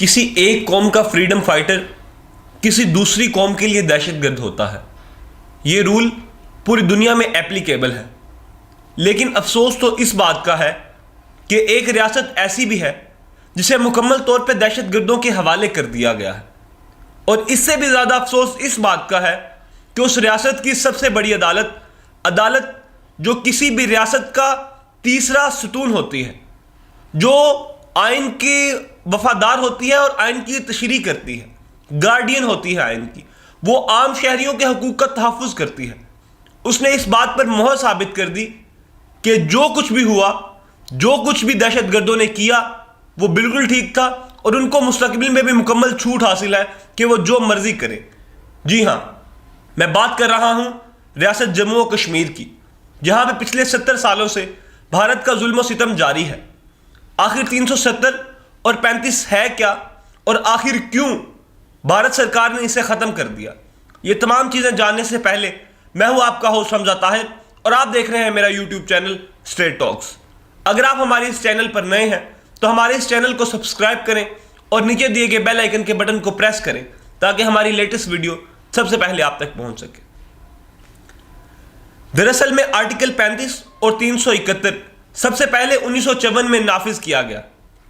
کسی ایک قوم کا فریڈم فائٹر کسی دوسری قوم کے لیے دہشت گرد ہوتا ہے. یہ رول پوری دنیا میں اپلیکیبل ہے. لیکن افسوس تو اس بات کا ہے کہ ایک ریاست ایسی بھی ہے جسے مکمل طور پہ دہشت گردوں کے حوالے کر دیا گیا ہے. اور اس سے بھی زیادہ افسوس اس بات کا ہے کہ اس ریاست کی سب سے بڑی عدالت جو کسی بھی ریاست کا تیسرا ستون ہوتی ہے، جو آئین کی وفادار ہوتی ہے اور آئین کی تشریح کرتی ہے، گارڈین ہوتی ہے آئین کی، وہ عام شہریوں کے حقوق کا تحفظ کرتی ہے، اس نے اس بات پر مہر ثابت کر دی کہ جو کچھ بھی ہوا، جو کچھ بھی دہشت گردوں نے کیا وہ بالکل ٹھیک تھا اور ان کو مستقبل میں بھی مکمل چھوٹ حاصل ہے کہ وہ جو مرضی کرے. جی ہاں، میں بات کر رہا ہوں ریاست جموں و کشمیر کی، جہاں پہ پچھلے 70 سالوں سے بھارت کا ظلم و ستم جاری ہے. آخر 370 اور 35 ہے کیا، اور آخر کیوں بھارت سرکار نے اسے ختم کر دیا؟ یہ تمام چیزیں جاننے سے پہلے میں ہوں آپ کا ہوسٹ حمزہ طاہر اور آپ دیکھ رہے ہیں میرا یوٹیوب چینل اسٹریٹ ٹاکس. اگر آپ ہمارے اس چینل پر نئے ہیں تو ہمارے اس چینل کو سبسکرائب کریں اور نیچے دیے گئے بیل آئیکن کے بٹن کو پریس کریں تاکہ ہماری لیٹسٹ ویڈیو سب سے پہلے آپ تک پہنچ سکے. دراصل میں آرٹیکل 35 اور 371 سب سے پہلے 1954 میں نافذ کیا گیا.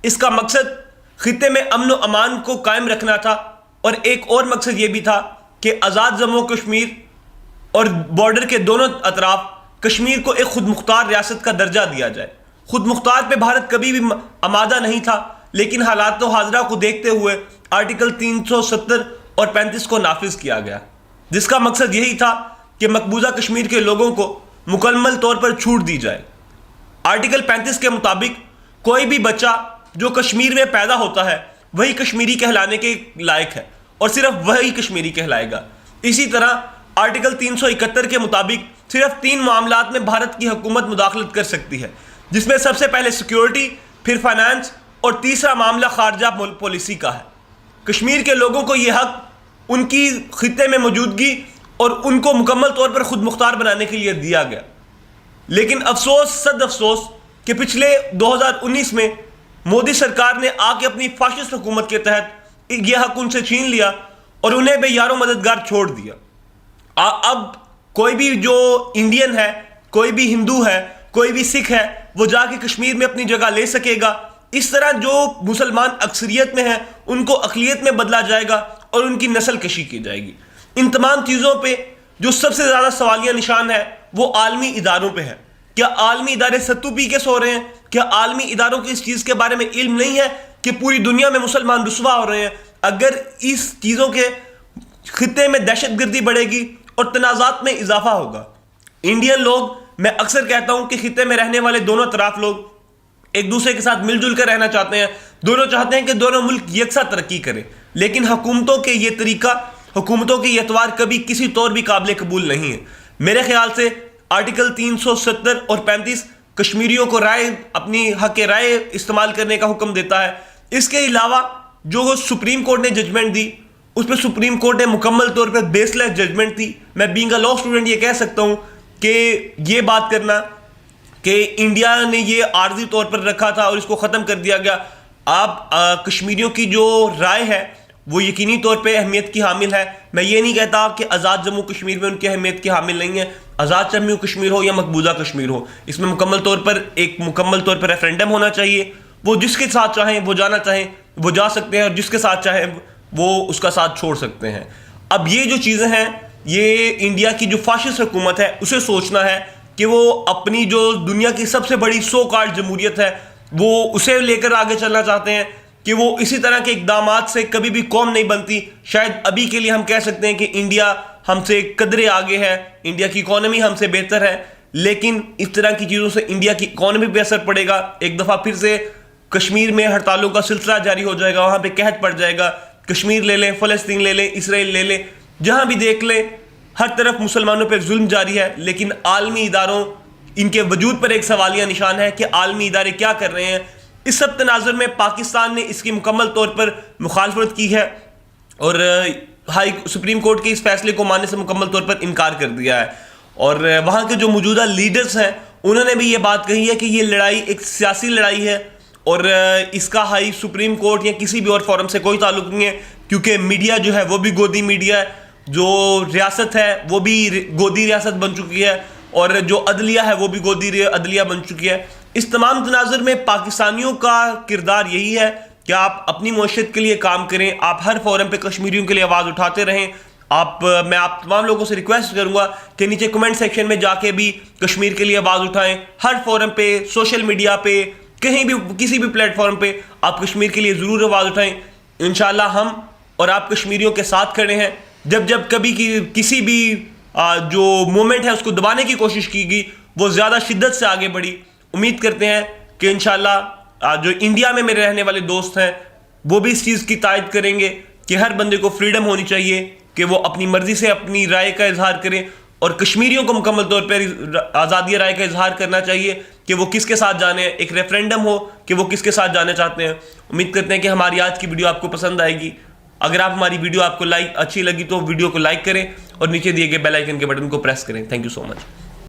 اس کا مقصد خطے میں امن و امان کو قائم رکھنا تھا، اور ایک اور مقصد یہ بھی تھا کہ آزاد جموں کشمیر اور بارڈر کے دونوں اطراف کشمیر کو ایک خود مختار ریاست کا درجہ دیا جائے. خود مختار پہ بھارت کبھی بھی آمادہ نہیں تھا، لیکن حالات و حاضرہ کو دیکھتے ہوئے آرٹیکل 370 اور 35 کو نافذ کیا گیا، جس کا مقصد یہی تھا کہ مقبوضہ کشمیر کے لوگوں کو مکمل طور پر چھوٹ دی جائے. آرٹیکل 35 کے مطابق کوئی بھی بچہ جو کشمیر میں پیدا ہوتا ہے وہی کشمیری کہلانے کے لائق ہے اور صرف وہی کشمیری کہلائے گا. اسی طرح آرٹیکل 371 کے مطابق صرف 3 معاملات میں بھارت کی حکومت مداخلت کر سکتی ہے، جس میں سب سے پہلے سیکیورٹی، پھر فائنانس اور تیسرا معاملہ خارجہ پالیسی کا ہے. کشمیر کے لوگوں کو یہ حق ان کی خطے میں موجودگی اور ان کو مکمل طور پر خود مختار بنانے کے لیے دیا گیا. لیکن افسوس، صد افسوس کہ پچھلے 2019 میں مودی سرکار نے آ کے اپنی فاشسٹ حکومت کے تحت یہ حق ان سے چھین لیا اور انہیں بے یار و مددگار چھوڑ دیا. اب کوئی بھی جو انڈین ہے، کوئی بھی ہندو ہے، کوئی بھی سکھ ہے، وہ جا کے کشمیر میں اپنی جگہ لے سکے گا. اس طرح جو مسلمان اکثریت میں ہیں ان کو اقلیت میں بدلا جائے گا اور ان کی نسل کشی کی جائے گی. ان تمام چیزوں پہ جو سب سے زیادہ سوالیہ نشان ہے وہ عالمی اداروں پہ ہے. کیا عالمی ادارے ستو پی کے سو رہے ہیں؟ کیا عالمی اداروں کو اس چیز کے بارے میں علم نہیں ہے کہ پوری دنیا میں مسلمان رسوا ہو رہے ہیں؟ اگر اس چیزوں کے خطے میں دہشت گردی بڑھے گی اور تنازعات میں اضافہ ہوگا. انڈین لوگ، میں اکثر کہتا ہوں کہ خطے میں رہنے والے دونوں طرف لوگ ایک دوسرے کے ساتھ مل جل کر رہنا چاہتے ہیں. دونوں چاہتے ہیں کہ دونوں ملک یکساں ترقی کریں، لیکن حکومتوں کے یہ طریقہ، حکومتوں کے یہ اعتبار کبھی کسی طور بھی قابل قبول نہیں ہے. میرے خیال سے آرٹیکل 370 اور 35 کشمیریوں کو رائے، اپنی حق رائے استعمال کرنے کا حکم دیتا ہے. اس کے علاوہ جو سپریم کورٹ نے ججمنٹ دی، اس پہ سپریم کورٹ نے مکمل طور پر بیس لیس ججمنٹ دی. میں بینگ اے لا اسٹوڈنٹ یہ کہہ سکتا ہوں کہ یہ بات کرنا کہ انڈیا نے یہ عارضی طور پر رکھا تھا اور اس کو ختم کر دیا گیا، آپ کشمیریوں کی جو رائے ہے وہ یقینی طور پہ اہمیت کی حامل ہے. میں یہ نہیں کہتا کہ آزاد جموں کشمیر میں ان کی اہمیت کی حامل نہیں ہے. آزاد جموں کشمیر ہو یا مقبوضہ کشمیر ہو، اس میں مکمل طور پر ریفرینڈم ہونا چاہیے. وہ جس کے ساتھ چاہیں وہ جانا چاہیں وہ جا سکتے ہیں، اور جس کے ساتھ چاہیں وہ اس کا ساتھ چھوڑ سکتے ہیں. اب یہ جو چیزیں ہیں، یہ انڈیا کی جو فاشسٹ حکومت ہے اسے سوچنا ہے کہ وہ اپنی جو دنیا کی سب سے بڑی سو کالڈ جمہوریت ہے وہ اسے لے کر آگے چلنا چاہتے ہیں کہ وہ اسی طرح کے اقدامات سے کبھی بھی قوم نہیں بنتی. شاید ابھی کے لیے ہم کہہ سکتے ہیں کہ انڈیا ہم سے قدرے آگے ہے، انڈیا کی اکانومی ہم سے بہتر ہے، لیکن اس طرح کی چیزوں سے انڈیا کی اکانومی پہ اثر پڑے گا. ایک دفعہ پھر سے کشمیر میں ہڑتالوں کا سلسلہ جاری ہو جائے گا، وہاں پہ قحط پڑ جائے گا. کشمیر لے لیں، فلسطین لے لیں، اسرائیل لے لیں، جہاں بھی دیکھ لیں ہر طرف مسلمانوں پہ ظلم جاری ہے. لیکن عالمی اداروں، ان کے وجود پر ایک سوالیہ نشان ہے کہ عالمی ادارے کیا کر رہے ہیں. اس سب تناظر میں پاکستان نے اس کی مکمل طور پر مخالفت کی ہے اور سپریم کورٹ کے اس فیصلے کو ماننے سے مکمل طور پر انکار کر دیا ہے. اور وہاں کے جو موجودہ لیڈرز ہیں انہوں نے بھی یہ بات کہی ہے کہ یہ لڑائی ایک سیاسی لڑائی ہے اور اس کا ہائی سپریم کورٹ یا کسی بھی اور فورم سے کوئی تعلق نہیں ہے، کیونکہ میڈیا جو ہے وہ بھی گودی میڈیا ہے، جو ریاست ہے وہ بھی گودی ریاست بن چکی ہے، اور جو عدلیہ ہے وہ بھی گودی عدلیہ بن چکی ہے۔ اس تمام تناظر میں پاکستانیوں کا کردار یہی ہے کہ آپ اپنی معیشت کے لیے کام کریں، آپ ہر فورم پہ کشمیریوں کے لیے آواز اٹھاتے رہیں۔ میں آپ تمام لوگوں سے ریکویسٹ کروں گا کہ نیچے کمنٹ سیکشن میں جا کے بھی کشمیر کے لیے آواز اٹھائیں، ہر فورم پہ، سوشل میڈیا پہ، کہیں بھی کسی بھی پلیٹ فارم پہ آپ کشمیر کے لیے ضرور آواز اٹھائیں۔ انشاءاللہ ہم اور آپ کشمیریوں کے ساتھ کھڑے ہیں۔ جب کبھی کسی بھی جو مومنٹ ہے اس کو دبانے کی کوشش کی گئی، وہ زیادہ شدت سے آگے بڑھی۔ امید کرتے ہیں کہ انشاءاللہ جو انڈیا میں میرے رہنے والے دوست ہیں وہ بھی اس چیز کی تائید کریں گے کہ ہر بندے کو فریڈم ہونی چاہیے کہ وہ اپنی مرضی سے اپنی رائے کا اظہار کریں، اور کشمیریوں کو مکمل طور پر آزادی رائے کا اظہار کرنا چاہیے کہ وہ کس کے ساتھ جانے ہیں، ایک ریفرینڈم ہو کہ وہ کس کے ساتھ جانا چاہتے ہیں۔ امید کرتے ہیں کہ ہماری آج کی ویڈیو آپ کو پسند آئے گی۔ اگر ہماری ویڈیو آپ کو اچھی لگی تو ویڈیو کو لائک کریں اور نیچے دیے گئے بیل آئیکن کے بٹن کو پریس کریں۔ Thank you so much.